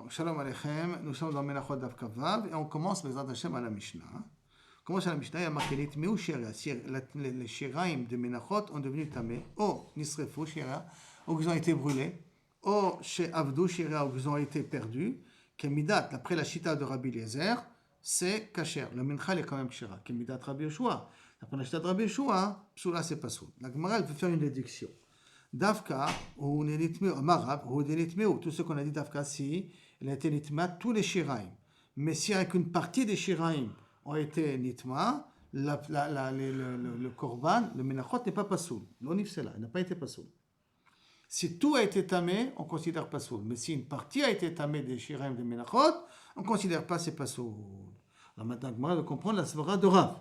Donc, Shalom Aleichem, nous sommes dans Menachot Daf Kavav et on commence Bezrat Hashem à la Mishnah. On commence à la Mishnah, il y a marqué Nitmeu Shira, les Shiraim de Menachot ont devenu tamés, ou Nisrefu Shira, ou qu'ils ont été brûlés, ou chez Avdou Shira, ou qu'ils ont été perdus, Kemidat, après la Shita de Rabbi Eliezer, c'est Kasher. Le Mincha est quand même Kshira. Kemidat Rabbi Yoshua. Après la Shita de Rabbi Yoshua, Psula c'est pas soul. La Gemara, elle peut faire une déduction. Dafka, ou Nitmeu, Marab, ou Nitmeu, tout ce qu'on a dit Dafka, si, il a été Nitma, tous les Shiraim. Mais si avec une partie des Shiraim ont été Nitma, le Korban, le Menachot n'est pas Pasoul. L'onif c'est là, il n'a pas été Pasoul. Si tout a été tamé, on considère Pasoul. Mais si une partie a été tamée des Shiraim de Menachot, on ne considère pas c'est Pasoul. Alors maintenant, la Gemara veut comprendre la svara de Rav.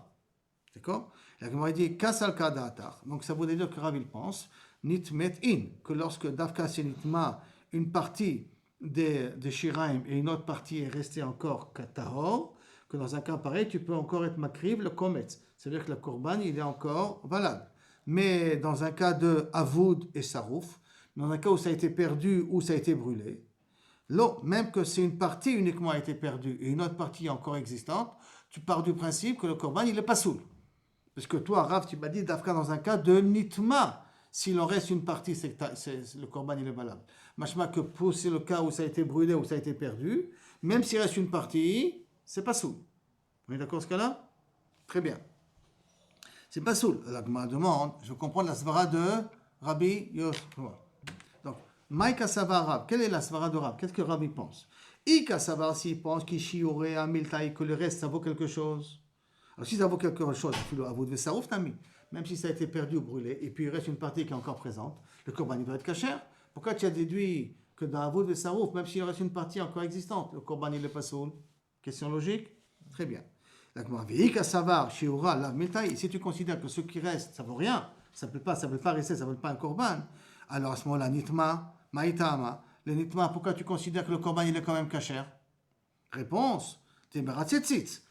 D'accord? La Gemara dit Kasal Kadaatar. Donc ça voudrait dire que Rav il pense Nitmet in, que lorsque Dafka c'est Nitma, une partie des Shiraim et une autre partie est restée encore Katahor, que dans un cas pareil, tu peux encore être makriv le kometz. C'est-à-dire que le korban, il est encore valable. Mais dans un cas de avoud et sarouf, dans un cas où ça a été perdu ou ça a été brûlé, même que c'est une partie uniquement a été perdue et une autre partie encore existante, tu pars du principe que le korban, il est pas soul. Parce que toi, Rav, tu m'as dit Dafka dans un cas de nitma. S'il en reste une partie, le korban, il est valable. Machma que pour c'est le cas où ça a été brûlé ou ça a été perdu, même s'il reste une partie, c'est pas soul. On est d'accord ce cas-là? Très bien. C'est pas soul. La Gemara demande, je comprends la svara de Rabbi Yoshua. Donc, Maïka Savar Rab, quelle est la svara de Rab? Qu'est-ce que Rabbi pense? Ika Savar, s'il pense qu'Ishiore Amiltaï, que le reste, ça vaut quelque chose. Alors, si ça vaut quelque chose, vous devez sarouf tami. Même si ça a été perdu ou brûlé, et puis il reste une partie qui est encore présente, le korban il doit être kasher. Pourquoi tu as déduit que dans Avoud et Sarouf, même s'il reste une partie encore existante, le korban il est pas soul? Question logique? Très bien. Si tu considères que ce qui reste, ça vaut rien, ça ne peut pas rester, ça ne veut pas un korban, alors à ce moment-là, nitma, maïtama, le nitma, pourquoi tu considères que le korban il est quand même kasher? Réponse,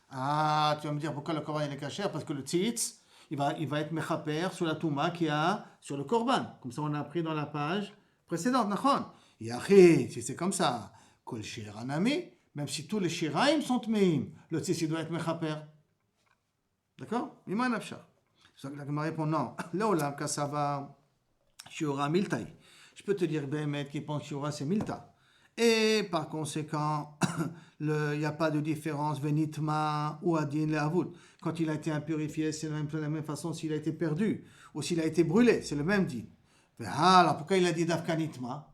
ah, tu vas me dire pourquoi le korban il est kasher? Parce que le tzitz, il va être mechaper sur la touma qu'il y a sur le korban. Comme ça, on a appris dans la page précédente. Nachon. Yachi, si c'est comme ça, kol shiranami, même si tous les shiraim sont tmeim, le tzitz, il doit être mechaper. D'accord? Ima nafsha. C'est ça que la Gemara répond non. Leolam kasava shiura miltai. Je peux te dire, Behemet, qui pense shiura, c'est milta. Et par conséquent, il n'y a pas de différence venitma ou adin le avoud. Quand il a été impurifié, c'est de la même façon s'il a été perdu ou s'il a été brûlé, c'est le même din. Alors pourquoi il a dit dafka nitma?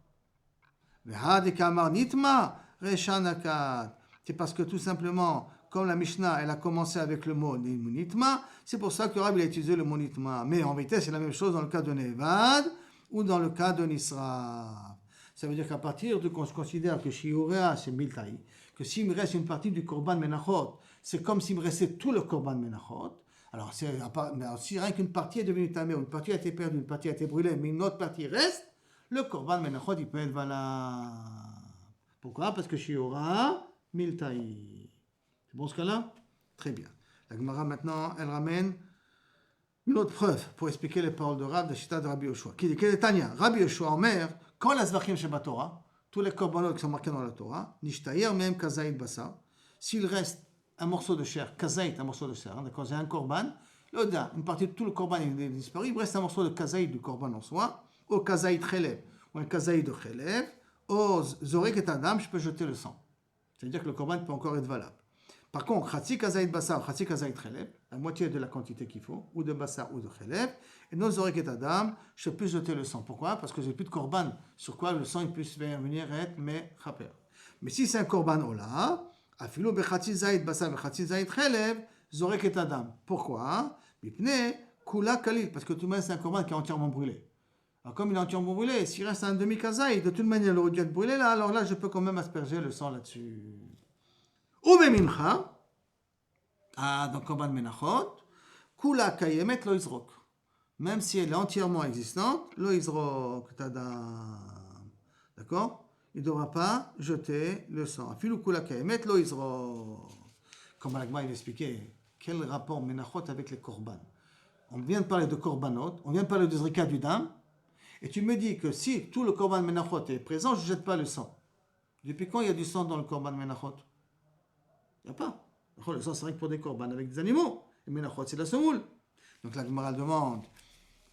C'est parce que tout simplement, comme la Mishnah, elle a commencé avec le mot nitma, c'est pour ça que Rabbi a utilisé le mot nitma. Mais en vérité, c'est la même chose dans le cas de Nevad ou dans le cas de Nisra. Ça veut dire qu'à partir de qu'on se considère que Shiurea, c'est Miltaï, que s'il me reste une partie du Korban Menachot, c'est comme s'il me restait tout le Korban Menachot. Alors, si rien qu'une partie est devenue tamée, une partie a été perdue, une partie a été brûlée, mais une autre partie reste, le Korban Menachot, il peut être valable. Pourquoi? Parce que Shiurea, Miltaï. C'est bon ce cas-là? Très bien. La Gemara maintenant, elle ramène une autre preuve pour expliquer les paroles de Rav, de Shita de Rabbi Yoshua. Qui dit, quel est Tanya? Rabbi Yoshua en mer, quand la Zvachim Sheba Torah, tous les korbanot qui sont marqués dans la Torah, Nishtayer même Kazaït Basa, s'il reste un morceau de chair, Kazaït, un morceau de chair, d'accord, c'est un korban, là, une partie de tout le korban est disparu, il reste un morceau de Kazaït du korban en soi, ou Kazaït Chelev, ou un Kazaït de Chelev, ou Zorek et Adam, je peux jeter le sang. C'est-à-dire que le korban peut encore être valable. Par contre, Khatsi Kazaït Basa ou Khatsi Kazaït Chelev, la moitié de la quantité qu'il faut, ou de Basa ou de Chelev, et nos Zorek et Adam, je peux jeter le sang. Pourquoi? Parce que j'ai plus de korban sur quoi le sang il puisse venir être chaper. Mais si c'est un korban ola, afilo bechatzi zayit basa bechatzi zayit chelev, zorek et adam. Pourquoi? Mipne kula kalil, parce que tout de même c'est un korban qui est entièrement brûlé. Alors comme il est entièrement brûlé, s'il reste un demi kazaït, de toute manière il aurait dû être brûlé là, alors là je peux quand même asperger le sang là-dessus. Ou bemimcha, dans korban menachot, kula kayemet lo izrok. Même si elle est entièrement existante, lo izrok tadam. D'accord? Il ne devra pas jeter le sang. Afilou kula kayemet lo izrok. Comme Alagma il expliquait, quel rapport menachot avec les korban? On vient de parler de korbanot, on vient de parler de zrika du dam, et tu me dis que si tout le korban menachot est présent, je ne jette pas le sang. Depuis quand il y a du sang dans le korban menachot? Il n'y a pas. Le sang, c'est rien que pour des korban avec des animaux. Et menachot, c'est la semoule. Donc la Gemara demande,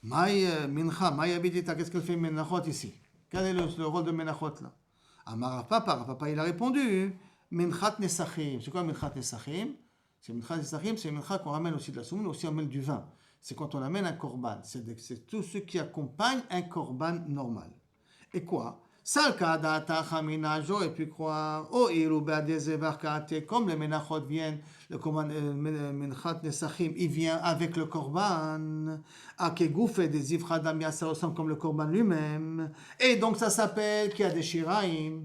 Maï mincha, maï abidita, qu'est-ce qu'elle fait menachot ici? Quel est le rôle de menachot là? Amar papa, il a répondu, minchat nesachim. C'est quoi minchat nesachim? C'est minchat nesachim, c'est minchat qu'on ramène aussi de la semoule, aussi on ramène du vin. C'est quand on amène un korban. C'est tout ce qui accompagne un korban normal. Et quoi? Salka data chamina, j'aurais pu croire, oh iruba des évarkate, comme les menachot viennent, le korban minchat nesachim, il vient avec le korban. Akegouf et des ifradamia, ça ressemble comme le korban lui-même. Et donc ça s'appelle qu'il y a des shiraim.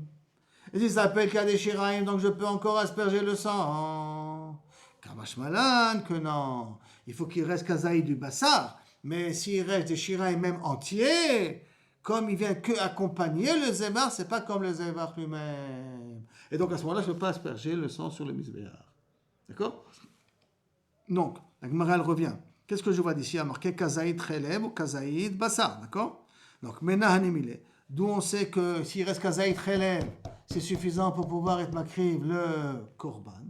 Et si ça s'appelle qu'il y a des shiraim, donc je peux encore asperger le sang. Kamashmalan, que non. Il faut qu'il reste kazaï du bassar. Mais s'il reste des shiraim même entiers, comme il vient que accompagner le zébar, c'est pas comme le zébar lui-même. Et donc à ce moment-là, je ne peux pas asperger le sang sur le misbéar. D'accord? Donc, la Gemara elle revient. Qu'est-ce que je vois d'ici? Il y a marqué kazaïd cheleb ou kazaïd bassar. D'accord? Donc, menahanimile. D'où on sait que s'il reste kazaïd cheleb, c'est suffisant pour pouvoir être makriv le korban,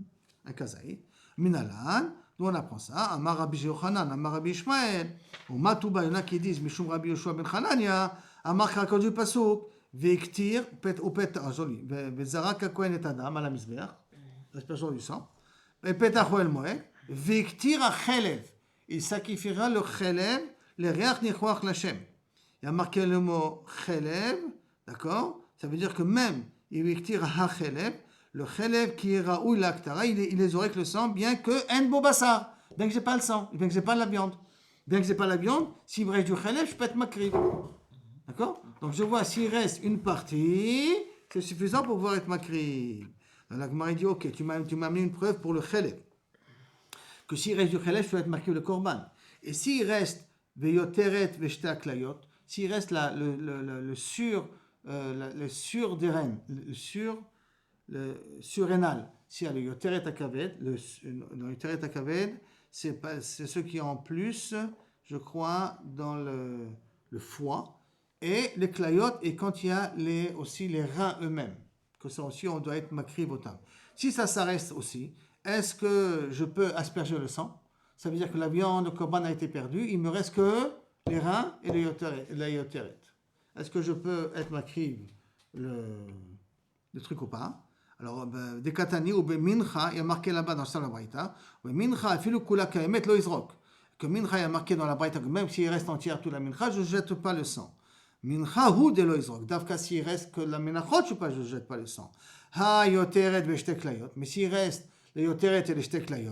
un kazaïd. Minalan, d'où on apprend ça? Amar Rabbi Yochanan, Amar Rabbi Ishmael, ou Matouba, il y en a qui disent Mishum Rabbi Yoshua ben Hanania, Amar Krakod du Pasuk, Veiktir, ou pet, joli, Vezarak Akohen et Adam, à la misbeach, l'aspersion du sang, et Petach Oel Moed, Veiktir a Chelev, il sacrifiera le Chelev, le Reach Nichoach Lachem. Il y a marqué le mot Chelev, d'accord? Ça veut dire que même, il Veiktir a Chelev, le chelev qui est raoui l'aktara, il les aurait que le sang, bien que en bobassar, bien que j'ai pas le sang, bien que j'ai pas la viande. Bien que j'ai pas la viande, s'il me reste du chelev, je peux être makriv. D'accord? Donc je vois, s'il reste une partie, c'est suffisant pour pouvoir être makriv. La Gemara dit, ok, tu m'as amené une preuve pour le chelev. Que s'il reste du chelev, je peux être makriv le korban. Et s'il reste veyoteret veshte aklayot, s'il reste le sur des reines, le surrénal, s'il y a le yoteret akaved, le yoteret akaved, c'est ce qui est en plus, je crois, dans le foie, et les clayot, et quand il y a aussi les reins eux-mêmes, que ça aussi, on doit être makriv au temps. Si ça reste aussi, est-ce que je peux asperger le sang? Ça veut dire que la viande de korban a été perdue, il me reste que les reins et le yoteret. Est-ce que je peux être makriv le truc ou pas? Alors, des katani ou mincha, il y a marqué là-bas dans la braïta, mincha, filu kula kaemet lo izrok. Que mincha, il y a marqué dans la braïta que même s'il reste entière toute la mincha, je ne jette pas le sang. Mincha hu de lo izrok. Davka, s'il reste que la menachot, je ne jette pas le sang. Ha yoteret veshte klayot. Mais s'il reste le yoteret et les shte klayot,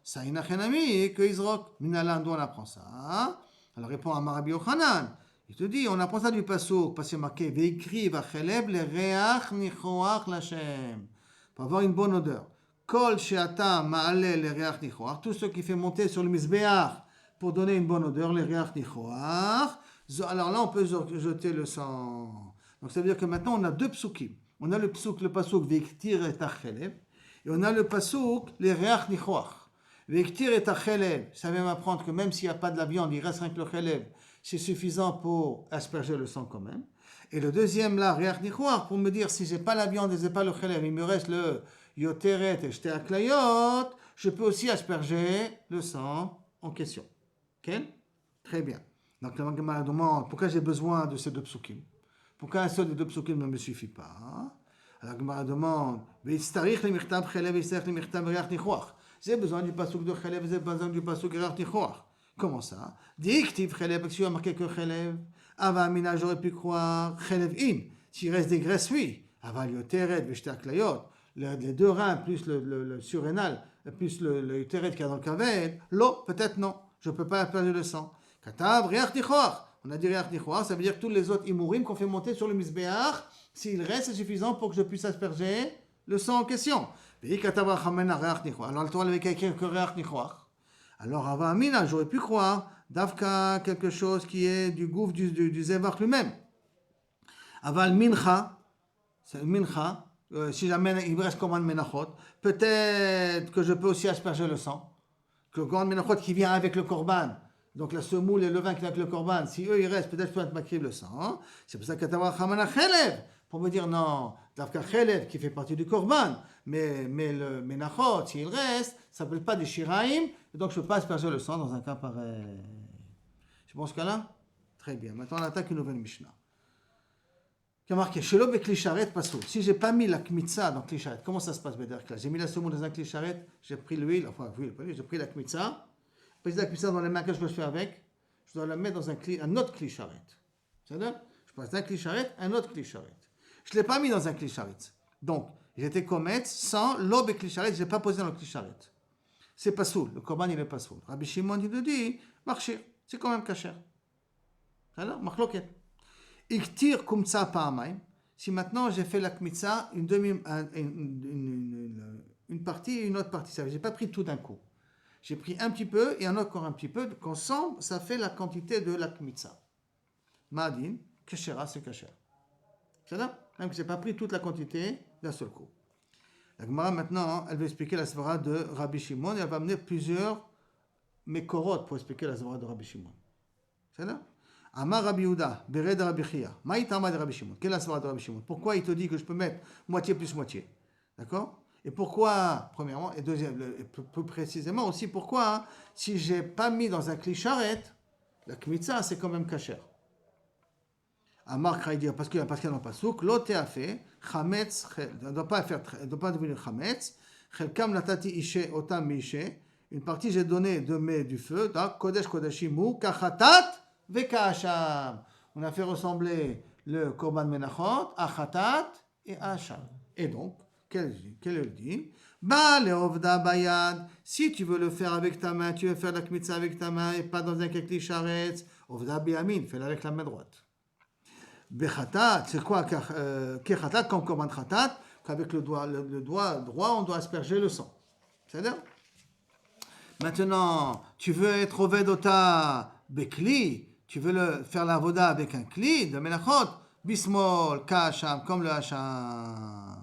ça inachenami que izrok. Minalan, d'où on apprend ça? Alors, répond à Rabbi Yochanan. Il te dit, on apprend ça du pasuk, parce que c'est marqué, Veikri vacheleb le reach nichoach lachem. Pour avoir une bonne odeur. Kol sheata ma'ale le reach nichoach. Tout ce qui fait monter sur le misbeach pour donner une bonne odeur, le reach nichoach. Alors là, on peut jeter le sang. Donc ça veut dire que maintenant, on a deux psukim. On a le pasuk, Veiktir et acheleb. Et on a le pasuk, le reach nichoach. Veiktir et acheleb. Ça vient m'apprendre que même s'il n'y a pas de la viande, il reste rien que le cheleb. C'est suffisant pour asperger le sang quand même. Et le deuxième là, reach nichoach, pour me dire si j'ai pas la viande et j'ai pas le chelev, il me reste le yoteret et shte aklayot, je peux aussi asperger le sang en question. Ok? Très bien. Donc la Gemara demande pourquoi j'ai besoin de ces deux psukim. Pourquoi un seul des deux psukim ne me suffit pas? Alors la Gemara demande v'istarich le michtav chelev, v'istarich le michtav reach nichoach. J'ai besoin du pasuk de chelev, j'ai besoin du pasuk reach nichoach. Comment ça? Dictive chelev, parce qu'il y a marqué que chelev. Ava mina, j'aurais pu croire chelev in. S'il reste des graisses, oui. Ava yoteret, veshte aklayot. Les deux reins, plus le surrénal, plus le yoteret qu'il y a dans le kaved. L'eau, peut-être non. Je ne peux pas perdre le sang. Katav, reach nichoach. On a dit reach nichoach, ça veut dire que tous les autres imourim qu'on fait monter sur le misbeach, s'il reste, c'est suffisant pour que je puisse asperger le sang en question. Katav rachamena reach nichoach. Alors le Torah avait écrit que reach nichoach. Alors, Ava Amina, j'aurais pu croire, Davka, quelque chose qui est du gouffre du Zévar lui-même. Aval Mincha, c'est Mincha, si jamais il me reste comme un Menachot, peut-être que je peux aussi asperger le sang. Que le grand Menachot qui vient avec le Korban, donc la semoule et le vin qui vient avec le Korban, si eux ils restent, peut-être je peux être makriv le sang. C'est pour ça que Tawar Chamana Chelev, pour me dire non, Davka Khelev qui fait partie du Korban, mais le Menachot, s'il reste, ça ne s'appelle pas des Shiraim, et donc je ne peux pas asperger le sang dans un cas pareil. C'est bon ce cas-là? Très bien. Maintenant on attaque une nouvelle Mishnah. Qui a marqué Shelo Bekli Sharet Pasoul. Si je n'ai pas mis la Kmitza dans Kli Sharet, comment ça se passe, Bederkla? J'ai mis la semoule dans un Kli Sharet, j'ai pris l'huile, j'ai pris la Kmitza. Après, la Kmitza dans les mains, qu'est-ce que je fais avec? Je dois la mettre dans un autre Kli Sharet. C'est-à-dire, je passe d'un Kli Sharet à un autre Kli Sharet. Je ne l'ai pas mis dans un Kli Sharet. Donc, j'étais commettre sans l'eau Bekli Sharet, je ne l'ai pas posé dans le Kli Sharet. C'est Pasoul. Le Korban, il est Pasoul. Rabbi Shimon, il le dit, marcher. C'est quand même kasher. C'est-à-dire, marloket. Iktir kumtsa pa'amaim. Si maintenant j'ai fait la kmitza, une partie et une autre partie, ça veut dire, j'ai pas pris tout d'un coup. J'ai pris un petit peu et encore un petit peu, qu'ensemble, ça fait la quantité de la kmitza. Ma'adin, keshera, c'est kasher. C'est là? Même que j'ai pas pris toute la quantité d'un seul coup. La Gemara maintenant, elle va expliquer la svara de Rabbi Shimon et elle va amener plusieurs mékorotes pour expliquer la svara de Rabbi Shimon. C'est là? Amar Rabbi Yehuda, Bered Rabbi Chia. Maïtama de Rabbi Shimon. Quelle est la svara de Rabbi Shimon? Pourquoi il te dit que je peux mettre moitié plus moitié? D'accord? Et pourquoi, premièrement, et deuxièmement, plus précisément aussi, pourquoi, si je n'ai pas mis dans un kli sharet, la kmitza, c'est quand même kasher. Amar Kraïdir, parce qu'il y a dans le pasouk, l'oté a fait, chametz, elle ne doit pas devenir chametz, chelkam latati ishe otam mishe, une partie j'ai donné du feu, donc kodesh kodeshimu, kachatat, Vekasham. On a fait ressembler le Korban Menachot à Khatat et à Hacham. Et donc, quel est le dit? Ba leovda bayad. Si tu veux le faire avec ta main, tu veux faire la kmitza avec ta main et pas dans un kekli sharetz, ovda biyamin, fais-le avec la main droite. Bechatat, c'est quoi Kechatat, comme Korban Khatat, qu'avec le doigt droit, on doit asperger le sang. C'est-à-dire? Maintenant, tu veux être ovedota bekli, tu veux faire la voda avec un kli de menachot, bismol, kasham, comme le hacham.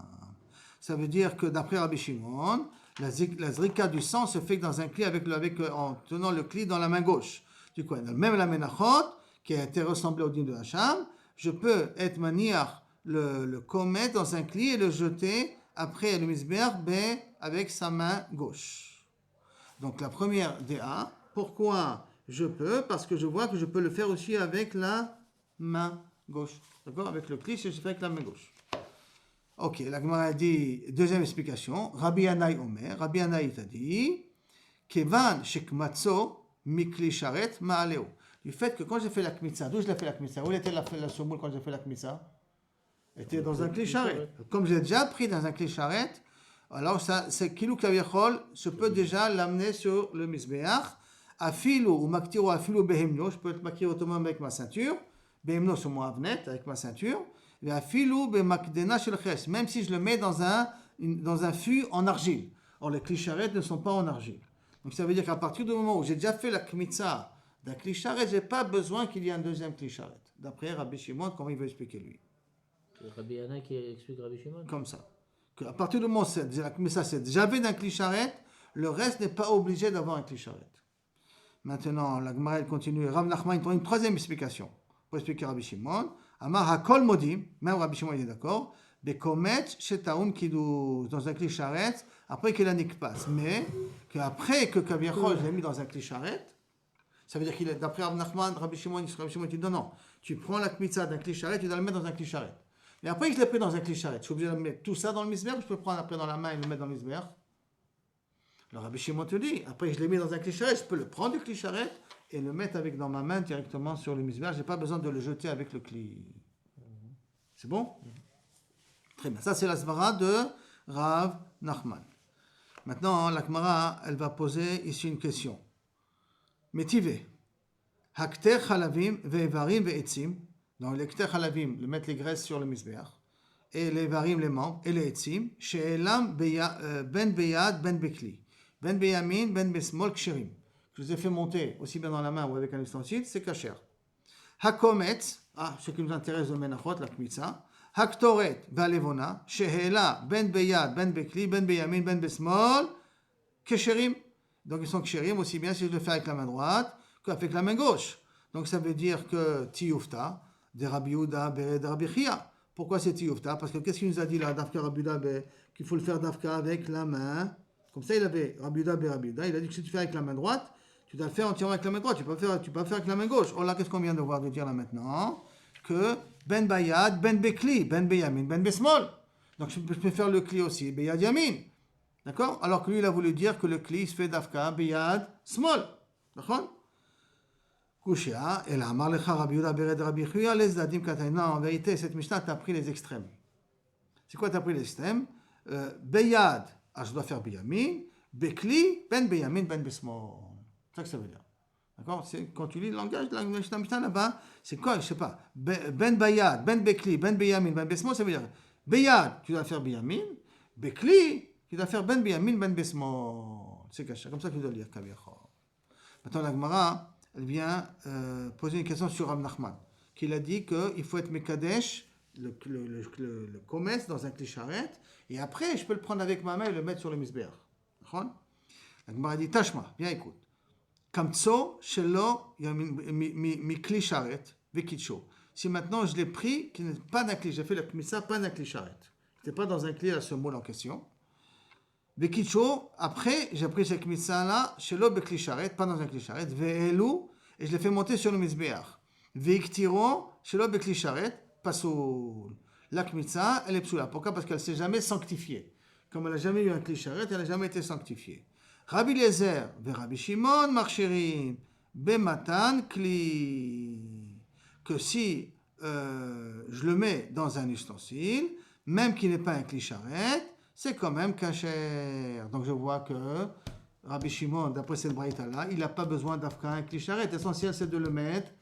Ça veut dire que d'après Rabbi Shimon, la zrika du sang se fait dans un kli en tenant le kli dans la main gauche. Du coup, même la menachot, qui a été ressemblée au din de hacham, je peux être maniar le commettre dans un kli et le jeter après le misber avec sa main gauche. Donc la première DA, pourquoi je peux? Parce que je vois que je peux le faire aussi avec la main gauche. D'accord? Avec le kli, je fais avec la main gauche. Ok, la Gemara dit, deuxième explication, Rabbi Yanaï Omer, Rabbi Yanaï t'a dit, Kevan shekmatso mikli sharet ma'aleo. Du fait que quand j'ai fait la kmitza, d'où je l'ai fait la kmitza? Où était la semoule quand j'ai fait la kmitza? Elle était dans un kli sharet. Comme j'ai déjà pris dans un kli sharet, alors c'est kilou kaviachol, je peux déjà l'amener sur le misbeach. Afilo ou maktiro afilo behemno, je peux être maquillé autonome avec ma ceinture, behemno sur mon avnet avec ma ceinture, et afilo bemakdena shel ches, même si je le mets dans un fût en argile. Or les kli-sharet ne sont pas en argile. Donc ça veut dire qu'à partir du moment où j'ai déjà fait la kmitza d'un kli-sharet, je n'ai pas besoin qu'il y ait un deuxième kli-sharet. D'après Rabbi Shimon, comment il veut expliquer lui? Rabbi Yana qui explique Rabbi Shimon. Comme ça. À partir du moment où la kmitza c'est j'avais d'un kli-sharet, le reste n'est pas obligé d'avoir un kli-sharet. Maintenant, la Gemara continue. Rav Nachman prend une troisième explication pour expliquer Rabbi Shimon. Amar hakol modim, même Rabbi Shimon est d'accord. Bekomet shetaum kidou dans un kli sharet après qu'il a nikpas, mais qu'après que Kaviachol je l'ai mis dans un kli sharet, ça veut dire qu'il est d'après Rav Nachman, Rabbi Shimon dit non, tu prends la kmitza d'un kli sharet, tu dois le mettre dans un kli sharet. Mais après que je l'ai pris dans un kli sharet, je suis obligé de mettre tout ça dans le misber, je peux prendre après dans la main et le mettre dans le misber. Le Rabbi Shimon te dit, après je l'ai mis dans un kli sharet, je peux le prendre du kli sharet et le mettre dans ma main directement sur le misber. Je n'ai pas besoin de le jeter avec le kli. C'est bon? Très bien. Ça, c'est la svara de Rav Nachman. Maintenant, la Gemara, elle va poser ici une question. Métivé. Hakter chalavim ve'evarim ve'etzim. Donc, les kter chalavim, mettre les graisses sur le misber. Et les varim, les membres. Et les etzim. She'elam ben beyad ben bekli. Ben beyamin, ben besmol, ksherim. Je les ai fait monter aussi bien dans la main ou avec un ustensile, c'est kasher. Hakomet, ce qui nous intéresse de Menachot, la kmitza. Haktoret, valevona, shehela, ben beyad, ben bekli, ben beyamin, ben besmol, ksherim. Donc ils sont ksherim aussi bien si je le fais avec la main droite qu'avec la main gauche. Donc ça veut dire que tiyufta, de Rabbi Yehuda, bered Rabbi Chia. Pourquoi c'est Tiyufta? Parce que qu'est-ce qu'il nous a dit là, Dafka Rabuda, qu'il faut le faire Dafka avec la main. Comme ça, il avait Rabuda, il a dit que si tu fais avec la main droite, tu dois le faire entièrement avec la main droite. Tu peux pas faire avec la main gauche. Oh là, qu'est-ce qu'on vient de voir de dire là maintenant? Que Ben Bayad, Ben Bekli, Ben Beyamin, Ben Besmol. Donc je peux faire le Kli aussi, Beyad Yamin. D'accord? Alors que lui, il a voulu dire que le Kli se fait Dafka, Beyad, Smol. D'accord? Kushia, et là, Marlecha Rabbi Yehuda Bered Rabbi Chuya, les Dadim Katay. Non, en vérité, cette Mishnah, tu as pris les extrêmes. C'est quoi tu as pris les extrêmes? Beyad, je dois faire Beyamin. Bekli, Ben Beyamin, Ben Besmol. C'est ça que ça veut dire. D'accord? C'est, quand tu lis le langage de la Mishnah là-bas, c'est quoi? Je ne sais pas. Ben Bayad, Ben Bekli, Ben Beyamin, Ben Besmol, ça veut dire Beyad, tu dois faire Beyamin. Bekli, tu dois faire Ben Beyamin, Ben Besmol. C'est comme ça que tu dois lire Kaviachor. Maintenant, la Gemara, elle vient poser une question sur Rav Nachman, qui a dit qu'il faut être Mekadesh, le Kometz dans un Klisharet, et après, je peux le prendre avec ma main et le mettre sur le Misbeach. D'accord? La Gemara dit, Tashma, viens écoute. Kamtso, Shelo, mi Klisharet, Vekitsho. Si maintenant je l'ai pris, qui n'est pas d'un Kli, j'ai fait la Kmissa, pas d'un Klisharet. Ce n'était pas dans un Kli à ce mot en question. Vekitsho, après, j'ai pris cette Kmissa-là, Shelo, Beklisharet, pas dans un Klisharet, Ve'elu, et je l'ai fait monter sur le Misbeach. Ve'iktiro, Shelo, Beklisharet, Pasoul. La Kmitsa, elle est psoula. Pourquoi? Parce qu'elle ne s'est jamais sanctifiée. Comme elle n'a jamais eu un Klisharet, elle n'a jamais été sanctifiée. Rabbi Eliezer et Rabbi Shimon marcherim bematan kli. Que si je le mets dans un ustensile, même qu'il n'est pas un Klisharet, c'est quand même kasher. Donc je vois que Rabbi Shimon, d'après cette braïta-là, il n'a pas besoin d'afka un Klisharet. L'essentiel, c'est de le mettre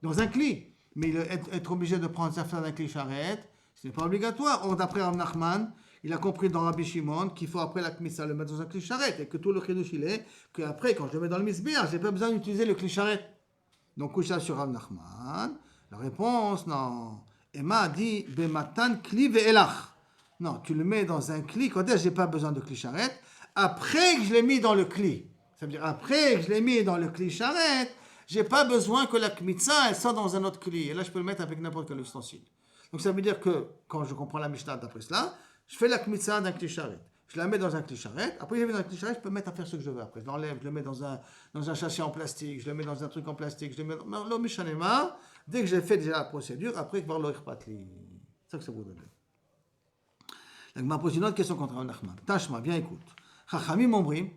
dans un Kli. Mais être obligé de prendre sa flamme d'un Klisharet, ce n'est pas obligatoire. Or, d'après Rav Nachman, il a compris dans Rabbi Shimon qu'il faut après la Kmissa le mettre dans un Klisharet et que tout le chidouch il est qu'après, quand je le mets dans le Misbeach, je n'ai pas besoin d'utiliser le Klisharet. Donc, Kusha sur Rav Nachman. La réponse, non. Emma a dit Bematan Kli ve'elach. Non, tu le mets dans un Kli. Quand est-ce que je n'ai pas besoin de Klisharet? Après que je l'ai mis dans le Kli. Ça veut dire après que je l'ai mis dans le Klisharet, je n'ai pas besoin que la Kmitza elle soit dans un autre Kli. Et là, je peux le mettre avec n'importe quel ustensile. Donc, ça veut dire que quand je comprends la Mishnah d'après cela, je fais la Kmitza d'un Klisharet. Je la mets dans un Klisharet. Après, je la mets dans un Klisharet, je peux mettre à faire ce que je veux. Après, je l'enlève, je le mets dans un sachet en plastique, je le mets dans un truc en plastique, je le mets dans le Mishanema. Dès que j'ai fait déjà la procédure, après, je vais voir l'Oirpatli. C'est ça que ça vous donne. Donc, je me pose une autre question contre Rav Nachman. Tashma, bien écoute. Chachamim Ombrim,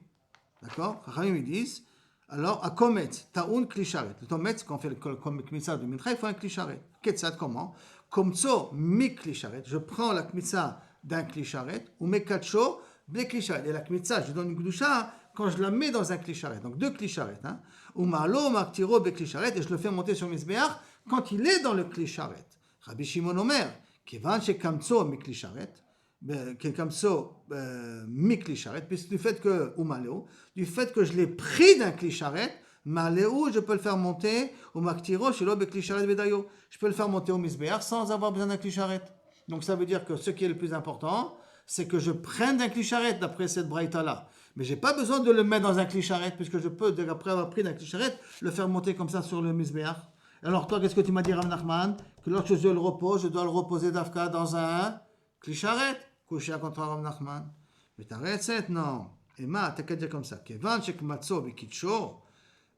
d'accord? Chachamim ils disent, alors, à Kometz, Taoun Klisharet. Le Kometz, quand on fait le Kmitza de Mincha, il faut un Klisharet. Ketzad, comment? Komtso mi Klisharet. Je prends la Kmitza d'un Klisharet, ou Mekacho, ble Klisharet. Et la Kmitza, je donne une Gdusha quand je la mets dans un Klisharet. Donc, deux Klisharet. Ou Malo, Maktiro, be Klisharet. Et je le fais monter sur Misbeach quand il est dans le Klisharet. Rabbi Shimon Omer, Kevan, Shekamtso mi Klisharet. Kekamso mi Klisharet, puisque du fait que, ou Maléo, du fait que je l'ai pris d'un Klisharet, Maléo, je peux le faire monter au Maktiro, chez l'Obe Klisharet Vedayo. Je peux le faire monter au Misbeach sans avoir besoin d'un Klisharet. Donc ça veut dire que ce qui est le plus important, c'est que je prenne d'un Klisharet d'après cette braïta-là. Mais je n'ai pas besoin de le mettre dans un Klisharet, puisque je peux, après avoir pris d'un Klisharet, le faire monter comme ça sur le Misbeach. Alors toi, qu'est-ce que tu m'as dit, Rav Nachman? Que lorsque je le repose, je dois le reposer d'Afka dans un Klisharet. Coucher contre Rav Nachman. Mais t'arrêtes, non. Emma, t'as qu'à dire comme ça. Kevan shekmatso bekitsho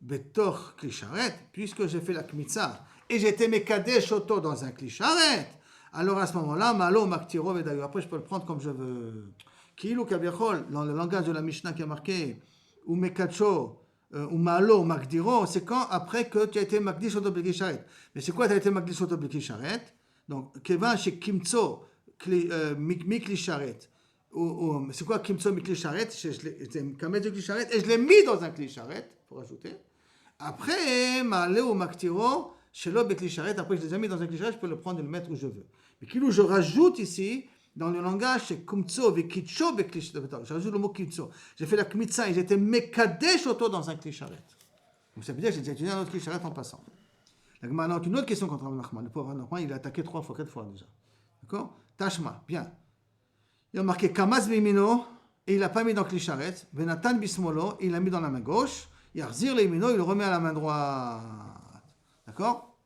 betoch Klisharet, puisque j'ai fait la Kmitza et j'étais mekadesh auto dans un Klisharet, alors à ce moment-là, malo maktiro vedayo. Après, je peux le prendre comme je veux. Kilu kaviachol, dans le langage de la Mishnah qui a marqué, ou mekacho, ou malo makdiro, c'est quand après que tu as été makdish auto beklisharet. Mais c'est quoi tu as été makdish auto beklisharet? Donc, kevan shekimtso mi Klisharet. C'est quoi Kimtso mi Klisharet? C'est Kamet de Klisharet et je l'ai mis dans un Klisharet, il faut rajouter. Après, Maleo Maktiro, Shelo Beklisharet, après je les ai mis dans un Klisharet, je peux le prendre et le mettre où je veux. Mais qui je rajoute ici, dans le langage, c'est Kumtso Vekitcho Beklisharet. Je rajoute le mot Kimtso. J'ai fait la Kmitza et j'étais Mekadesh auto dans un Klisharet. Donc ça veut dire que j'ai utilisé un autre Klisharet en passant. Maintenant, une autre question contre Rav Nachman. Le pauvre Rav Nachman, il a attaqué 3 fois, 4 fois déjà. D'accord? Tashma, bien. Il a marqué Kamaz Bimino et il n'a pas mis dans Klisharet. Venatan Bismolo, il l'a mis dans la main gauche. Yarzir Leimino, il le remet à la main droite. D'accord?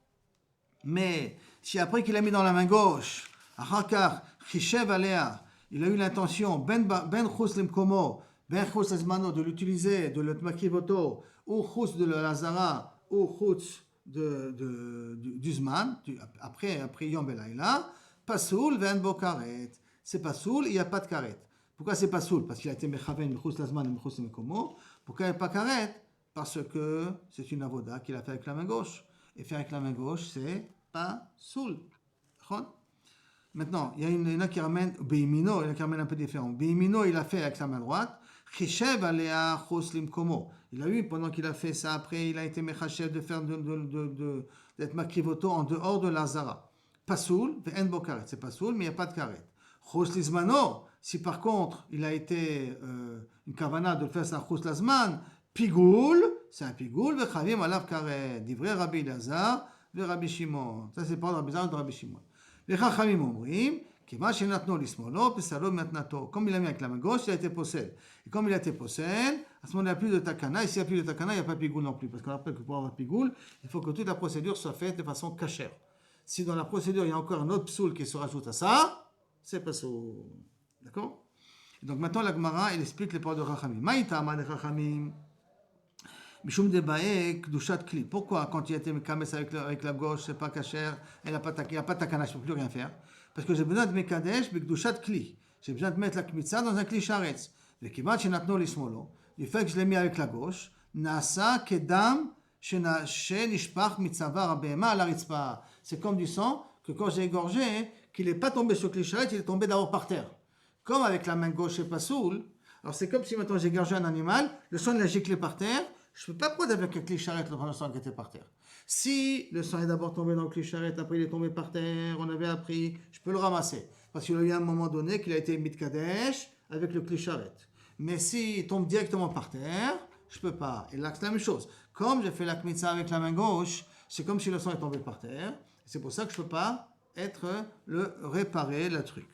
Mais si après qu'il l'a mis dans la main gauche, אחר כך, חישב עליה, il a eu l'intention, ben chus lemkomo, ben chus lezmano, de l'utiliser, de le makriv auto, ou chus de l'azara, ou chus du zman, après Yom Belaïla, pasoul ven bo karet. C'est pasoul, il n'y a pas de karet. Pourquoi c'est pasoul? Parce qu'il a été mechaven, mechus lazman et mechus lemkomo. Pourquoi il n'y a pas karet? Parce que c'est une avoda qu'il a fait avec la main gauche. Et faire avec la main gauche, c'est pasoul. Maintenant, il y en a qui ramènent Beimino, il y en a qui ramènent un peu différent. Beimino, il a fait avec sa main droite. Chishev alea chos limkomo. Il a eu, pendant qu'il a fait ça, après, il a été mechachev de faire d'être makrivoto en dehors de l'azara. Pasoul, ve'en bo karet. C'est pasoul, mais il n'y a pas de karet. Chos lizmano, si par contre, il a été une kavana de le faire ça chos lazman, pigoul, c'est un pigoul, ve'chavim alav karet. Divrei Rabbi Elazar, ve'Rabbi Shimon. Ça, c'est pas Rabbi Elazar de Rabbi Shimon. Les Chachamim אומרים, כיוון שנתנו לשמאלו, פסלו מתנתו. Comme il a mis avec la main gauche, il a été possède. Et comme il a été possède, à ce moment-là, il n'y a plus de takana. Et s'il n'y a plus de takana, il n'y a pas de pigoul non plus. Parce qu'on rappelle que pour avoir pigoul, il faut que toute la procédure soit faite de façon cachère. Si dans la procédure, il y a encore un autre psoul qui se rajoute à ça, c'est pas ça. D'accord? Et donc maintenant, la Gemara, il explique les paroles de Chachamim. Maïtama de Chachamim. Mishum debae kdushat kli. Pourquoi quand il a été mekames avec la gauche, c'est pas cachère, il n'y a pas de takana, je ne peux plus rien faire. Parce que j'ai besoin de mekadesh kdushat kli. J'ai besoin de mettre la kmitza dans un kli sharetz. Le kivat shenatno lismolo. Du fait que je l'ai mis avec la gauche, nasa kedam shenishpach mitzavar abema ala ritzpa. C'est comme du sang que quand j'ai égorgé, qu'il n'est pas tombé sur le kli sharetz, il est tombé d'abord par terre. Comme avec la main gauche, c'est pas soul. Alors c'est comme si maintenant j'ai égorgé un animal, le sang il a giclé par terre. Je ne peux pas prendre avec un clé charrette le sang qui était par terre. Si le sang est d'abord tombé dans le clé charrette, après il est tombé par terre, on avait appris, je peux le ramasser. Parce qu'il y a eu un moment donné qu'il a été mitkadesh avec le clé charrette. Mais s'il tombe directement par terre, je ne peux pas. Et là, c'est la même chose. Comme j'ai fait la kmitza avec la main gauche, c'est comme si le sang est tombé par terre. C'est pour ça que je ne peux pas réparer le truc.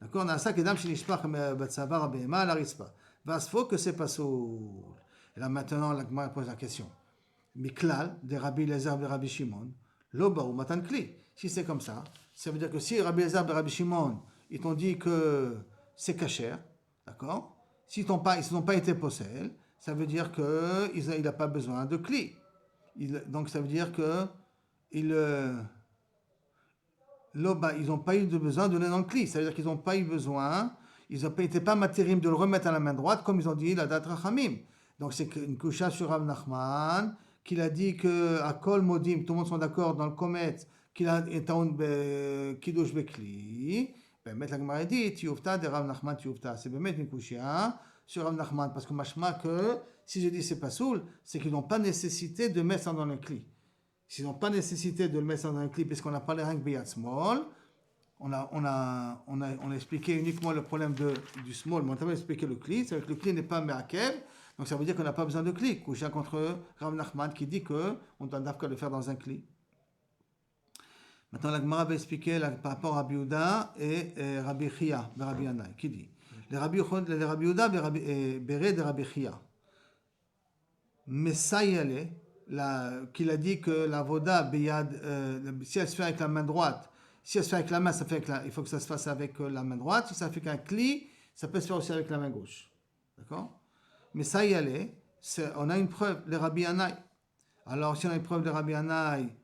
D'accord? On a ça, kedam shenishpach batzavar abema la rispa. Vasfo que c'est pas soul. Et là maintenant, la Gemara pose la question. Miklal, de Rabbi Elazar de Rabbi Shimon, Loba ou Matan Kli. Si c'est comme ça, ça veut dire que si Rabbi Elazar de Rabbi Shimon, ils t'ont dit que c'est cachère, d'accord? S'ils n'ont pas été possèdes, ça veut dire qu'il n'a pas besoin de Kli. Donc ça veut dire que Loba, ils n'ont pas eu besoin de donner dans le Kli. Ça veut dire qu'ils n'ont pas eu besoin, ils n'étaient pas matérim de le remettre à la main droite, comme ils ont dit la date Rachamim. Donc c'est une coucha sur Rav Nachman, qu'il a dit que à Kol Modim, tout le monde sont d'accord dans le Komet, qu'il a été un Kiddush Bekli. Ben, la Gemara dit, Tiyufta de Rav Nachman Tiyufta. C'est bien une coucha sur Rav Nachman, parce que machma que, si je dis c'est pas soul, c'est qu'ils n'ont pas nécessité de mettre ça dans le Kli. S'ils n'ont pas nécessité de le mettre dans un Kli, puisqu'on n'a pas les rangs Beyat Small, on a expliqué uniquement le problème du small, mais on n'a pas expliqué le Kli, c'est que le Kli n'est pas Me'akev. Donc ça veut dire qu'on n'a pas besoin de Kli. Coucha contre Rav Nachman qui dit qu'on doit d'abord le faire dans un Kli. Maintenant la Gemara va expliquer par rapport à Rabbi Yehuda et Rabbi Chia, Rabbi Yanai, qui dit les Rabbi Yehuda Beret de Rabbi Chia. Messayale, qu'il a dit que la voda beyad, si elle se fait avec la main droite, si elle se fait avec la main, ça fait il faut que ça se fasse avec la main droite. Si ça fait qu'un Kli, ça peut se faire aussi avec la main gauche. D'accord? Mais ça y est, on a une preuve, les Rabbi Yanai. Alors, si on a une preuve de Rabbi Yanai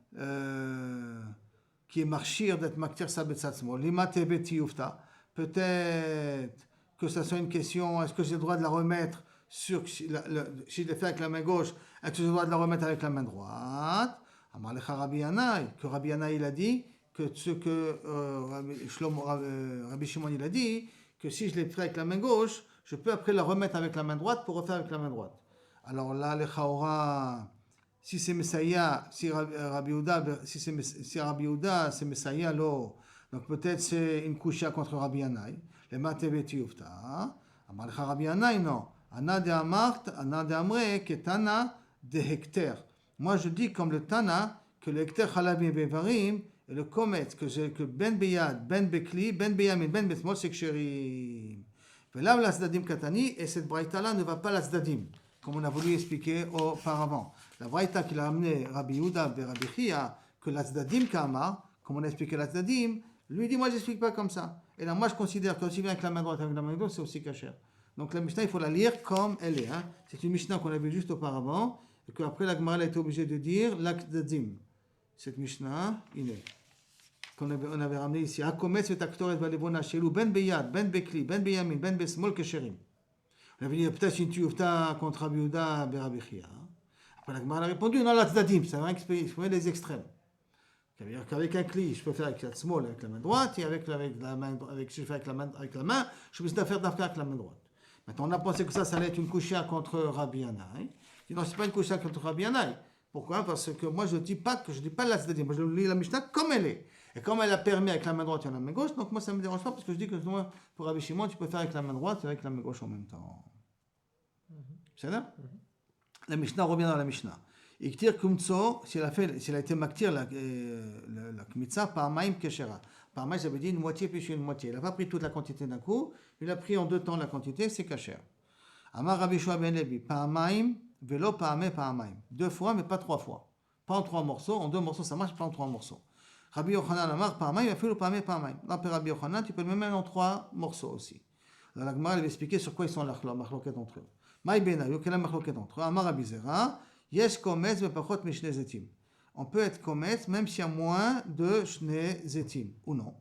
qui est marchir d'être maktir sa betzatzmo, lima tebe tiyufta, peut-être que ça soit une question, est-ce que j'ai le droit de la remettre si je l'ai fait avec la main gauche, est-ce que j'ai le droit de la remettre avec la main droite? Amar lecha Rabbi Yanai, que Rabbi Yanai il a dit, que ce que Rabbi Shimon il a dit, que si je l'ai fait avec la main gauche, je peux après la remettre avec la main droite pour refaire avec la main droite. Alors là, les Chaora, si c'est Messiah, si Rabbi Yehuda, c'est Messiah, alors, donc peut-être c'est une coucha contre Rabbi Yanai. Les Matebe Tiyufta. Amar lecha Rabbi Yanai, non. Ana de Amart, Ana de Amre, Ketana de Hekter. Moi je dis comme le Tana, que le Hekter Chalav et Bevarim, et le Komet, que Ben Beyad, Ben Bekli, Ben Beyamin, Ben Besmol, c'est Ksherim. Et là, la Zdadim Katani, et cette braïta-là ne va pas la Zdadim, comme on a voulu expliquer auparavant. La braïta qu'il a amené Rabbi Yehuda et Rabbi Chia, que la Zdadim Kama, comme on a expliqué la Zdadim, Lui dit, moi, j'explique pas comme ça. Et là, moi, je considère que aussi bien avec la main droite avec la main gauche, c'est aussi kasher. Donc la Mishnah, il faut la lire comme elle est. Hein. C'est une Mishnah qu'on a vue juste auparavant, et qu'après la Gemara a été obligée de dire l'akdadzim. Cette Mishnah, qu'on avait ramené ici. Hakometz vetaktoret valevona shelu ben beyad, ben bekli, ben beyamin, ben besmol kesherim. On avait dit peut-être une tiyufta contre Rabbi Yehuda Berabi Chia. Après la Gemara a répondu non, l'akdadim, ça va exprimer les extrêmes. C'est-à-dire qu'avec un cli, je peux faire avec la small, avec la main droite, et avec la main, si je fais avec la main, je peux faire d'affaire avec la main droite. Maintenant, on a pensé que ça allait être une couchia contre Rabbi Yannai. Je dis non, c'est pas une couchia contre Rabbi Yannai. Pourquoi? Parce que moi, je dis pas la c'est-à-dire, moi, je lis la Mishnah comme elle est. Et comme elle a permis avec la main droite et la main gauche, donc moi, ça me dérange pas, parce que je dis que moi, pour Rabbi Shimon, tu peux faire avec la main droite et avec la main gauche en même temps. C'est là? La Mishnah revient dans la Mishnah. Iktir kumtso, si elle a été maktir la kmitza par maïm keshera. Par maïm, ça veut dire une moitié puis une moitié. Il n'a pas pris toute la quantité d'un coup, il a pris en 2 temps la quantité, c'est kasher. Amar Rabbi Shua ben Levi, par maïm, velo par maïm. 2 fois, mais pas 3 fois. Pas en 3 morceaux, en 2 morceaux, ça marche, pas en 3 morceaux. Rabbi Yochanan Amar, par maïm, velo par maïm. Là, pour Rabbi Yochanan, tu peux le mettre en 3 morceaux aussi. Alors, la Gemara, elle va expliquer sur quoi ils sont la machloket entre eux. Maï benayo, quelle est la machloket entre eux? Amar Rabbi Zera, Yesh kometz vepachot mishne zetim. On peut être kometz même s'il y a moins de shne zetim, ou non.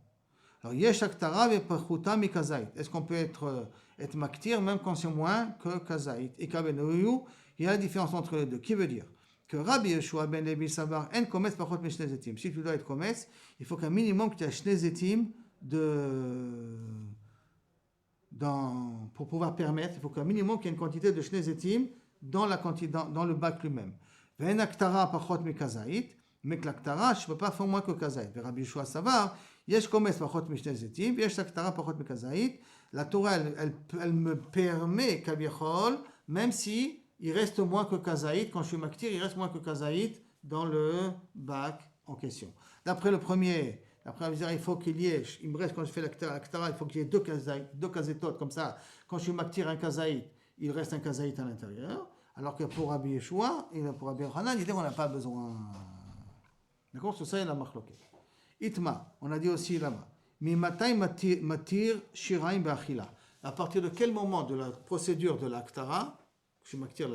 Alors, yesh aktara vepachuta mi kazait. Est-ce qu'on peut être maktir même quand c'est moins que kazait? Et kabenoyu, il y a la différence entre les deux. Qui veut dire que Rabbi Yeshua ben Levi savar en kometz pachot mishne zetim. Si tu dois être kometz, il faut qu'un minimum que tu aies shne zetim pour pouvoir permettre, il faut qu'un minimum qu'il y ait une quantité de shne zetim dans le bac lui-même. Ve'en aktara pachot mi kazait, mais que l'aktara, je ne peux pas faire moins que kazait. Rabbi Yeshua savar, yesh kometz pachot mishne zetim, yesh aktara pachot mi kazait. La Torah, elle me permet kavichol, même si il reste moins que kazait, quand je suis maktir, il reste moins que kazait dans le bac en question. D'après le premier, il faut qu'il y ait, il me reste quand je fais l'aktara, il faut qu'il y ait 2 kazétotes, comme ça, quand je suis maktir un kazait, il reste un kazaït à l'intérieur, alors que pour Rabbi Yeshua et pour Rabbi Yochanan, il dit qu'on n'a pas besoin. D'accord? Sur ça, il y a la machloket. Itma, on a dit aussi là-bas. Mimatay matir shiraim ba'achila. À partir de quel moment de la procédure de l'aktara, je maktir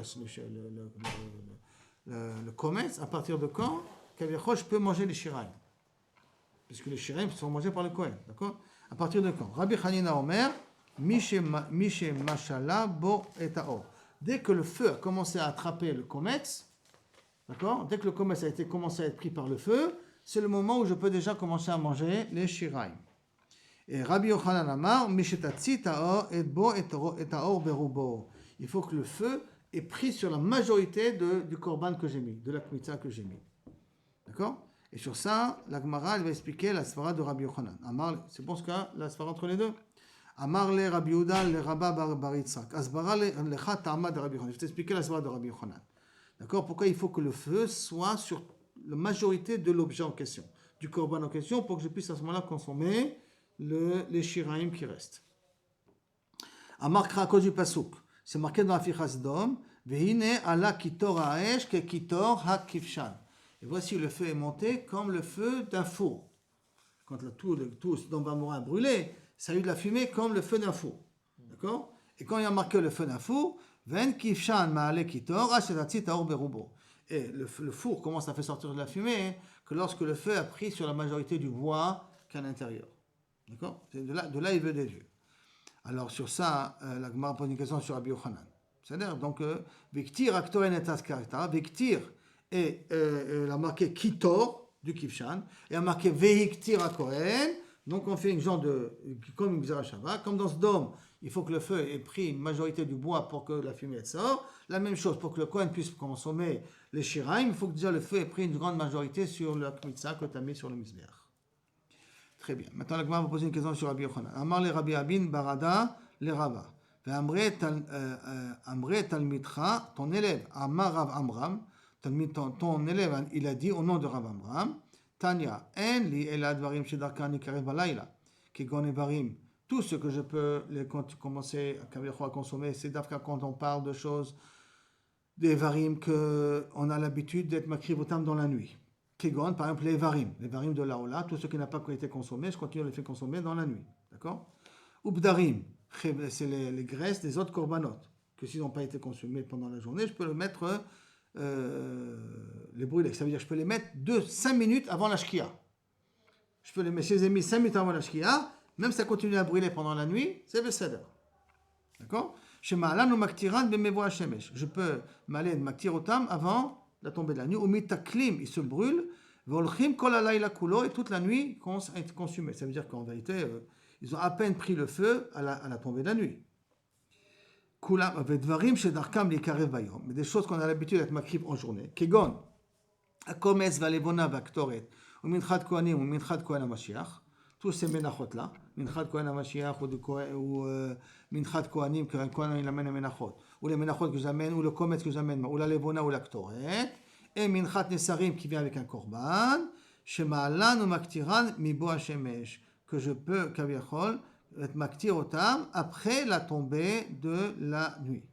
le commerce, à partir de quand, je peux manger les shiraim? Puisque les shiraim sont mangés par le Kohen. D'accord? À partir de quand? Rabbi Hanina Omer, Mishe Mashala Bo et Taor. Dès que le feu a commencé à attraper le kometz, d'accord? Dès que le kometz a commencé à être pris par le feu, c'est le moment où je peux déjà commencer à manger les shiraim. Et Rabbi Yochanan Amar, Mishetatzi Taor et Bo et Taor Berubo. Il faut que le feu ait pris sur la majorité du korban que j'ai mis, de la kmitza que j'ai mis. D'accord? Et sur ça, la Gemara elle va expliquer la svara de Rabbi Yochanan. Amar, c'est bon ce cas, la svara entre les deux? Amar le Rabbi Yehuda le Rabba bar Yitzhak. Asbara lecha ta'ama de Rabbi Yochanan. Je vais t'expliquer la svara de Rabbi Yochanan. D'accord? Pourquoi il faut que le feu soit sur la majorité de l'objet en question, du korban en question, pour que je puisse à ce moment-là consommer les shiraim qui restent. Amar krakos du pasuk. C'est marqué dans la Fichas Dom. Vehine ala kitor ha'esh ke kitor ha'kifshan. Et voici le feu est monté comme le feu d'un four. Quand tout dans Bamora a brûlé, ça a eu de la fumée comme le feu d'un four. D'accord? Et quand il y a marqué le feu d'un four, Ven kifshan ma'ale kitor, ashetati taor berubo. Et le four commence à faire sortir de la fumée que lorsque le feu a pris sur la majorité du bois qu'à l'intérieur. D'accord? De là il veut des yeux. Alors sur ça, la Gemara pose une question sur Rabbi Yochanan. C'est-à-dire, donc, Viktir aktoren et askarta, Viktir et la marqué kitor du kifshan, et a marqué vehiktir akoren, donc on fait une genre comme une xerashava, comme dans ce dôme, il faut que le feu ait pris une majorité du bois pour que la fumée sorte. La même chose, pour que le Kohen puisse consommer les shiraim, il faut que déjà le feu ait pris une grande majorité sur le kmitza que tu as mis sur le misbeach. Très bien. Maintenant, la Gemara va poser une question sur Rabbi Yochanan. Amar le Rabbi Abin Barada le Rava. Amre talmidcha, ton élève, Amar Rav Amram, ton élève, il a dit au nom de Rav Amram, Tanya, en li ela dvarim shedarkan ikarev balayla, kigon evarim. Tout ce que je peux commencer à consommer, c'est d'afka quand on parle de choses, des varim qu'on a l'habitude d'être makrivotam dans la nuit. Kegon, par exemple, les varim de la Ola, tout ce qui n'a pas été consommé, je continue à les faire consommer dans la nuit. D'accord? Ubdarim, c'est les graisses des autres korbanot, que s'ils n'ont pas été consommés pendant la journée, je peux le mettre, les brûler. Ça veut dire que je peux les mettre 5 minutes avant la shkia. Je peux les mettre, je les ai mis 5 minutes avant la shkia, même si ça continue à brûler pendant la nuit, c'est beseder. D'accord? Chez Ma'alan ou Maktiran bemevo hashemesh. Je peux m'aller maktir otam avant la tombée de la nuit. Ou mitaklim, il se brûle. Volchim kol alayla kulo, et toute la nuit est consumée. Ça veut dire qu'en vérité, ils ont à peine pris le feu à la tombée de la nuit. Kulam vedvarim shedarkam likarev bayom. Mais des choses qu'on a l'habitude d'être makrib en journée. Kegon, akomes valevona vaktoret, ou minchat kohanim, ou minchat kohan hamashiach. Tous ces menachot-là, Minchat Kohen HaMashiach ou Minchat Kohanim, que Kohen il amène à menachot, ou les menachot que j'amène, ou le kometz que j'amène, ou la levona ou la ktoret, et Minchat Nesarim qui vient avec un korban, Shema'alan ou Maktiran Mibo HaShemesh, que je peux, kaviachol, maktir otam après la tombée de la nuit.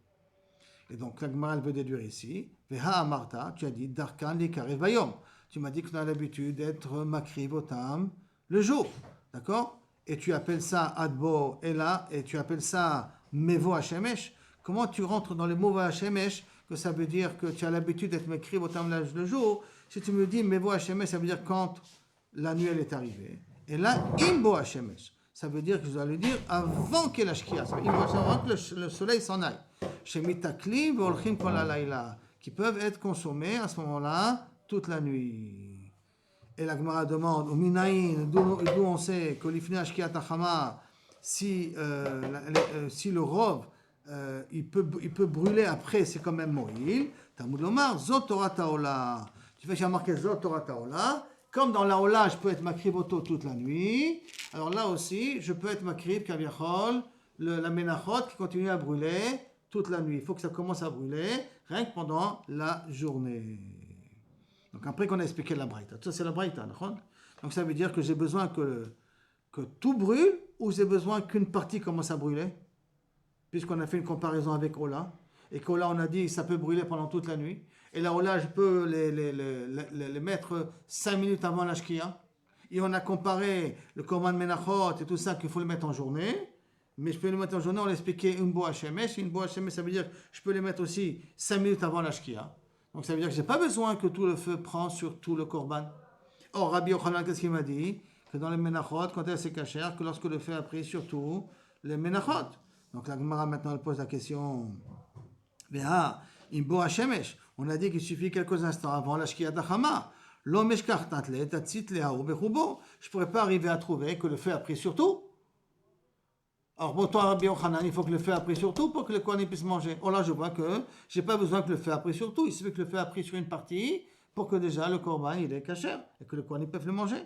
Et donc, la Gemara veut déduire ici, Veha Amarta, tu as dit, Darkan li karev bayom. Tu m'as dit que tu as l'habitude d'être makriv otam le jour. D'accord? Et tu appelles ça Adbo Ela, et tu appelles ça Mevo Hashemesh. Comment tu rentres dans le mot Hashemesh, que ça veut dire que tu as l'habitude d'être m'écrire au temps le jour? Si tu me dis Mevo Hashemesh, ça veut dire quand la nuit elle est arrivée. Et là, Imbo Hashemesh, ça veut dire que je dois le dire avant que la shkia, avant que le soleil s'en aille. Chez Mitaklim, Volchim Kol Alayla, qui peuvent être consommés à ce moment-là toute la nuit. Et la Gemara demande, d'où on sait que l'ifne ashkiat achama, si le rov, il peut brûler après, c'est quand même moïl. Talmud lomar, zot Torah ta'ola. Tu fais, j'ai marqué zot Torah ta'ola. Comme dans la ola, je peux être makrib auto toute la nuit. Alors là aussi, je peux être makrib kaviachol, la menachot qui continue à brûler toute la nuit. Il faut que ça commence à brûler, rien que pendant la journée. Donc après qu'on a expliqué la braïta, ça c'est la braïta, donc ça veut dire que j'ai besoin que tout brûle ou j'ai besoin qu'une partie commence à brûler, puisqu'on a fait une comparaison avec Ola, et qu'Ola on a dit ça peut brûler pendant toute la nuit, et la Ola je peux les mettre 5 minutes avant la shkia, et on a comparé le korban menachot et tout ça qu'il faut le mettre en journée, mais je peux le mettre en journée, on l'a expliqué une bo hashemesh ça veut dire que je peux les mettre aussi 5 minutes avant la shkia. Donc ça veut dire que je n'ai pas besoin que tout le feu prend sur tout le korban. Or, Rabbi Yochanan, qu'est-ce qu'il m'a dit? Que dans les menachot, quand elle c'est cachère, que lorsque le feu a pris surtout les menachot. Donc la Gemara maintenant elle pose la question, imbo hashemesh. On a dit qu'il suffit quelques instants avant la shkia d'achama. L'homme eshkartat le tatzit lehaou bechubo. Je ne pourrais pas arriver à trouver que le feu a pris surtout. Alors, pour toi, Rabbi Yochanan, il faut que le feu a pris sur tout pour que le Kohen puisse manger. Oh là, je vois que je n'ai pas besoin que le feu a pris sur tout. Il suffit que le feu a pris sur une partie pour que déjà le korban il est kasher et que le Kohen peut le manger.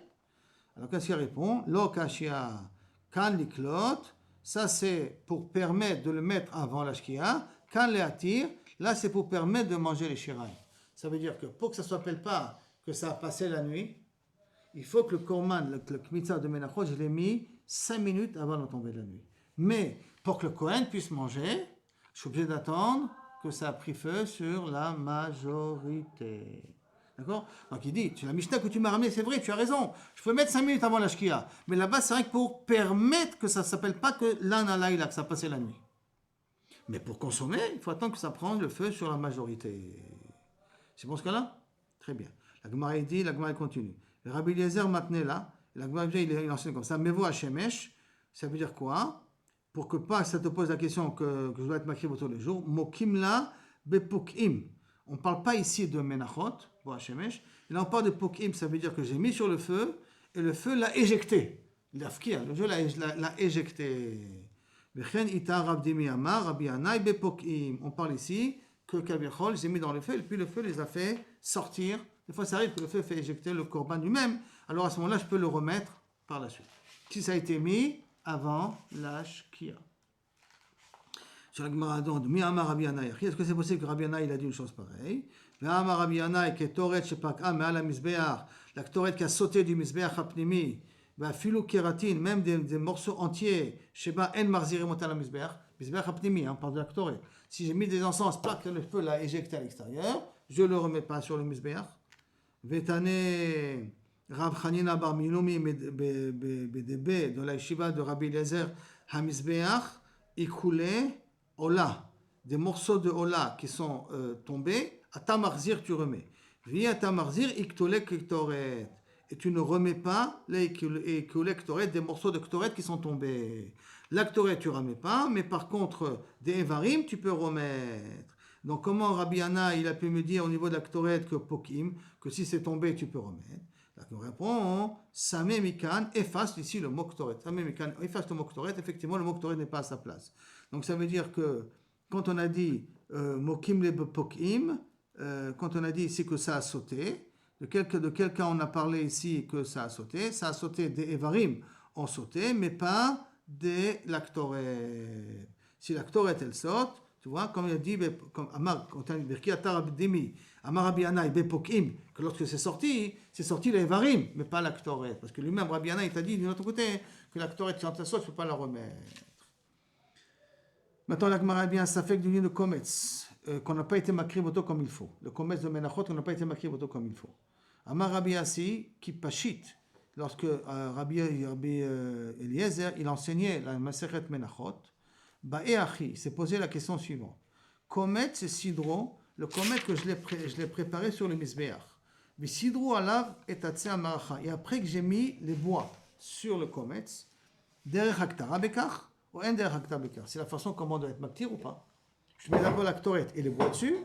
Alors, qu'est-ce qu'il répond? Lo kashia kan liklot. Ça, c'est pour permettre de le mettre avant la shkia. Kan leatir. Là, c'est pour permettre de manger les shiraim. Ça veut dire que pour que ça ne s'appelle pas que ça a passé la nuit, il faut que le korban, le kmitza de menachot, je l'ai mis 5 minutes avant la tombée de la nuit. Mais pour que le Kohen puisse manger, je suis obligé d'attendre que ça a pris feu sur la majorité. D'accord? Donc il dit, la Mishnah que tu m'as ramenée, c'est vrai, tu as raison. Je peux mettre 5 minutes avant la shkia. Mais là-bas, c'est rien que pour permettre que ça ne s'appelle pas que l'analaïla, que ça a passé la nuit. Mais pour consommer, il faut attendre que ça prenne le feu sur la majorité. C'est bon ce cas-là? Très bien. La Gemara dit, la Gemara continue. Le Rabbi Eliezer maintenait là, la Gemara il enseigne comme ça. Mevo Hashemesh, ça veut dire quoi? Pour que pas ça te pose la question que je dois être makrib autour des jours, mokimla bepukim. On ne parle pas ici de menachot, bo hashemesh. Là on parle de pukim, ça veut dire que j'ai mis sur le feu et le feu l'a éjecté. L'afkia, le feu l'a éjecté. Vechen ita rabdimi amar rabbi anai bepukim. On parle ici que kavichol, j'ai mis dans le feu et puis le feu les a fait sortir. Des fois ça arrive que le feu fait éjecter le korban lui-même. Alors à ce moment-là je peux le remettre par la suite. Si ça a été mis avant la shkia. Sur la Gemara donc, mi amar Rabbi Yannai. Est-ce que c'est possible que Rabbi Yannai il a dit une chose pareille? Amar Rabbi Yannai que toret shepak'a me'al ha-mizbeach, la toret qui a sauté du mizbeach hapnimi, va filu keratin, même des morceaux entiers, sheba en marzirim otal ha-mizbeach, mizbeach hapnimi, on parle de la toret. Si j'ai mis des encens, pas que le feu l'a éjecté à l'extérieur, je le remets pas sur le mizbeach. Vetane Rav Chanina bar Minumi Bedebe, dans la yeshiva de Rabbi Eliezer, Hamizbeach, Ikoulé, Ola, des morceaux de Ola qui sont tombés, à Tamarzir tu remets. Via Tamarzir, Iktole Kektoret. Et tu ne remets pas les Iktole Kektoret, des morceaux de Kektoret qui sont tombés. La Kektoret tu ne remets pas, mais par contre, des Evarim tu peux remettre. Donc comment Rabbi Yana il a pu me dire au niveau de la Kektoret que Pokim, que si c'est tombé tu peux remettre. Là, nous répond, Samé Mikan efface ici le mot Kektoret. Samé Mikan efface le mot Kektoret, effectivement le mot Kektoret n'est pas à sa place. Donc ça veut dire que quand on a dit Mokim le Pokim, quand on a dit ici que ça a sauté, de quel cas on a parlé ici que ça a sauté des Evarim ont sauté, mais pas des Kektoret. Si la Kektoret elle saute, tu vois, comme il a dit, comme Amar, quand on a dit Birkiata Rabbi Amar Rabbi Yana Bepokim, que lorsque c'est sorti les Evarim, mais pas la Kektoret. Parce que lui-même, Rabbi Yana, il t'a dit, d'un autre côté, que la Kektoret, quand elle saute, il ne faut pas la remettre. Maintenant, la Gemara bien, ça fait que du de Kometz, qu'on n'a pas été makri voto comme il faut. Le Kometz de Menachot, qu'on n'a pas été makri voto comme il faut. Amar Rabbi Assi, qui pachit, lorsque Rabbi Eliezer, il enseignait la Masechet Menachot, Ba'eachi, s'est posé la question suivante. Kometz et Sidro, le Kometz que je l'ai préparé sur le Mizbeach. Mais Sidro alav et Tatsé Amaracha. Et après que j'ai mis les bois sur le Kometz, derrière Haktara Bekach, ou un derrière Haktara Bekach. C'est la façon comment on doit être maktir ou pas. Je mets d'abord la Ktoret et les bois dessus.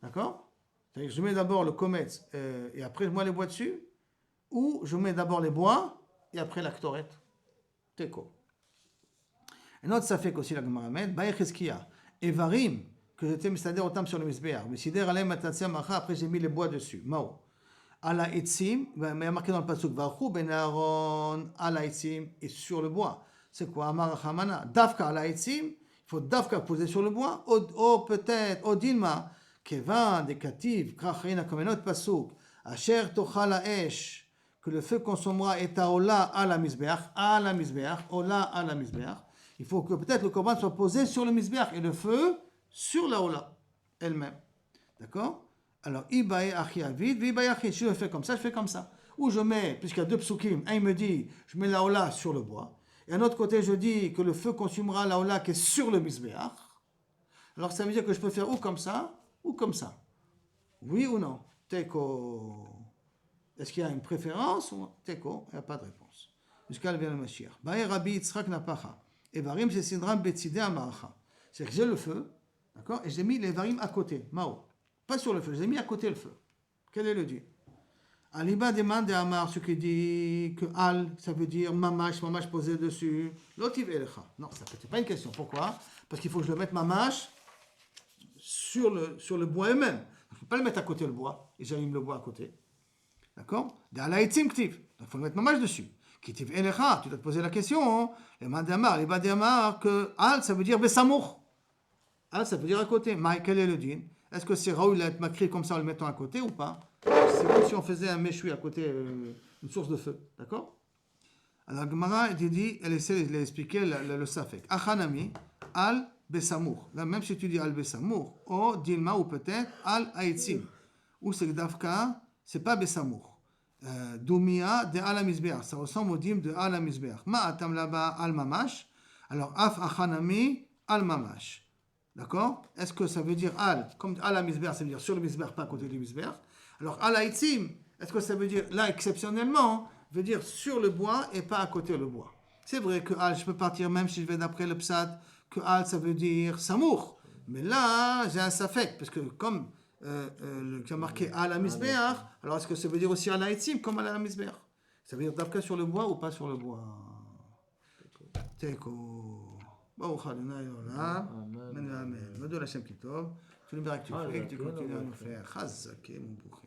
D'accord? C'est-à-dire je mets d'abord le Kometz et après moi les bois dessus. Ou je mets d'abord les bois et après la Ktoret. Teko. Un autre ça fait qu'aussi la Gemara met, Baïcheskia, Evarim, que j'étais mistader autant sur le Misbéar, mais Sider Alem Matatsia Macha, après j'ai mis les bois dessus. Mao. Ala Etzim, mais il y a marqué dans le Pasuk, Varchou Ben Aaron, Ala Etzim, et sur le bois. C'est quoi Amar Hamana? Dafka Ala Etzim, il faut Dafka poser sur le bois, ou peut-être, Odilma, Kevan, Dekativ, Krachina, comme un autre Pasuk, Asher Tochal Esh, que le feu consommera et à Ola à la Misbéach, Ola à la Misbéach. Il faut que peut-être le korban soit posé sur le misbeach et le feu sur la ola elle-même. D'accord? Alors, ibae achi avid, ibae achi. Si je fais comme ça, je fais comme ça. Ou je mets, puisqu'il y a deux psukim, un il me dit, je mets la ola sur le bois. Et un autre côté, je dis que le feu consumera la ola qui est sur le misbeach. Alors, ça veut dire que je peux faire ou comme ça, ou comme ça. Oui ou non? Teko. Est-ce qu'il y a une préférence? Teko, il n'y a pas de réponse. Jusqu'à le Mashiach. Bae Rabbi Yitzchak Napacha. Evarim, c'est Sidram Betzideh Amaracha. C'est que j'ai le feu, d'accord, et j'ai mis les Evarim à côté, Mao. Pas sur le feu, j'ai mis à côté le feu. Quel est le Dieu? Aliba demande à Amar, ce qui dit que Al, ça veut dire mamash posé dessus. Lotiv Elecha. Non, ça c'est pas une question. Pourquoi? Parce qu'il faut que je le mette mamash sur le bois même. Je ne peux pas le mettre à côté le bois, et j'allume le bois à côté. D'accord? D'Alaïtim Ktiv. Il faut le mettre mamash dessus. Kitiv Elecha, tu dois te poser la question. Les Badamar, que Al, ça veut dire Besamour. Al, ça veut dire à côté. Mais quel est le din? Est-ce que c'est Raoul à être makri comme ça en le mettant à côté ou pas? C'est comme si on faisait un méchoui à côté, une source de feu. D'accord? Alors, Gemara, elle essaie de l'expliquer le Safek. Achanami, Al Besamour. Là, même si tu dis Al Besamour, ou Dilma, ou peut-être Al Haïtzim. Ou c'est Dafka, c'est pas Besamour. Doumia de Al Mizbeach, ça ressemble au dim de Al Mizbeach. Ma atam là-bas Al Mamash. Alors Af Achanami Al Mamash. D'accord? Est-ce que ça veut dire Al, comme Al Mizbeach, ça veut dire sur le Mizbeach, pas à côté du Mizbeach? Alors Al Haïtzim, est-ce que ça veut dire, là exceptionnellement, veut dire sur le bois et pas à côté le bois? C'est vrai que Al, je peux partir même si je vais d'après le Psad, que Al ça veut dire Samour. Mais là, j'ai un safek, parce que comme qui a marqué à la misbeach, alors est-ce que ça veut dire aussi à la etzim comme à la misbeach? Ça veut dire d'abord sur le bois ou pas sur le bois? Teko. Baruch Adonai Olam. Amen. Amen. Madou l'Hashem Kitov. Tu nous verras que tu fais, que tu continues à nous faire. Chazake, mon boucher.